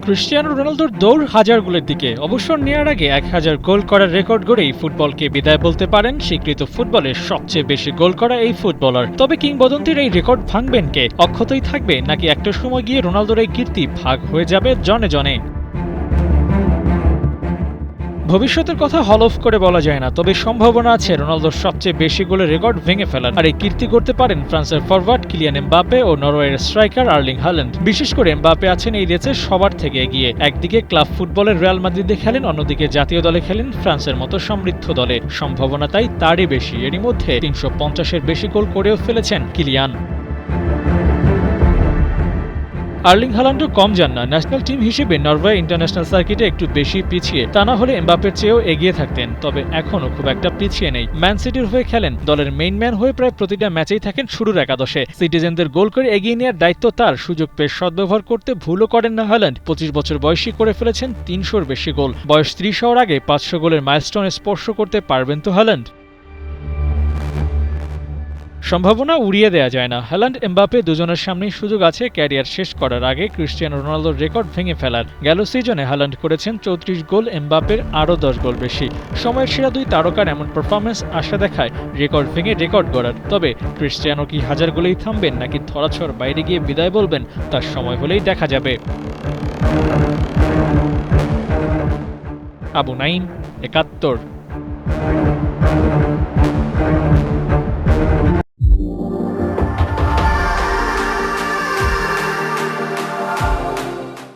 Cristiano রোনালদোর দৌড় হাজার গোলের দিকে। অবসর নেওয়ার আগে ১,০০০ গোল করার রেকর্ড গড়েই ফুটবলকে বিদায় বলতে পারেন স্বীকৃত ফুটবলের সবচেয়ে বেশি গোল করা এই ফুটবলার। তবে কিংবদন্তির এই রেকর্ড ভাঙবেন কে? অক্ষতই থাকবে নাকি একটা সময় গিয়ে রোনালদোর এই কীর্তি ভাগ হয়ে যাবে জনে জনে? ভবিষ্যতের কথা হলফ করে বলা যায় না, তবে সম্ভাবনা আছে রোনালদোর সবচেয়ে বেশি গোলের রেকর্ড ভেঙে ফেলার। আর এই কীর্তি করতে পারেন ফ্রান্সের ফরওয়ার্ড কিলিয়ান এমবাপে ও নরওয়ের স্ট্রাইকার আর্লিং হাল্যান্ড। বিশেষ করে এমবাপে আছেন এই রেসে সবার থেকে এগিয়ে। একদিকে ক্লাব ফুটবলের রিয়াল মাদ্রিদে খেলেন, অন্যদিকে জাতীয় দলে খেলেন ফ্রান্সের মতো সমৃদ্ধ দলে। সম্ভাবনা তাই তারই বেশি। এরই মধ্যে ৩৫০-এর বেশি গোল করেও ফেলেছেন কিলিয়ান। আর্লিং হাল্যান্ডও কম যান না। ন্যাশনাল টিম হিসেবে নরওয়ে ইন্টারন্যাশনাল সার্কিটে একটু বেশি পিছিয়ে, তা না হলে এমবাপের চেয়েও এগিয়ে থাকতেন। তবে এখনও খুব একটা পিছিয়ে নেই। ম্যান সিটির হয়ে খেলেন, দলের মেইন ম্যান হয়ে প্রায় প্রতিটা ম্যাচেই থাকেন শুরুর একাদশে। সিটিজেনদের গোল করে এগিয়ে নেওয়ার দায়িত্ব তার। সুযোগ পেয়ে সদ্ব্যবহার করতে ভুলও করেন না হাল্যান্ড। ২৫ বছর বয়সী করে ফেলেছেন ৩০০-র বেশি গোল। বয়স ৩০ হওয়ার আগে ৫০০ গোলের মাইলস্টোনে স্পর্শ করতে পারবেন তো হাল্যান্ড? সম্ভাবনা উড়িয়ে দেয়া যায় না। হাল্যান্ড এমবাপে দুজনের সামনেই সুযোগ আছে ক্যারিয়ার শেষ করার আগে ক্রিস্টিয়ানো রোনালদোর রেকর্ড ভেঙে ফেলার। গেল সিজনে হাল্যান্ড করেছেন ৩৪ গোল, এমবাপের আরও ১০ গোল বেশি। সময়ের সেরা দুই তারকার এমন পারফরম্যান্স আশা দেখায় রেকর্ড ভেঙে রেকর্ড গড়ার। তবে ক্রিস্টিয়ানো কি হাজার গোলেই থামবেন নাকি ধরাছোঁয়ার বাইরে গিয়ে বিদায় বলবেন, তার সময় হলেই দেখা যাবে। আবু নাঈম, ৭১।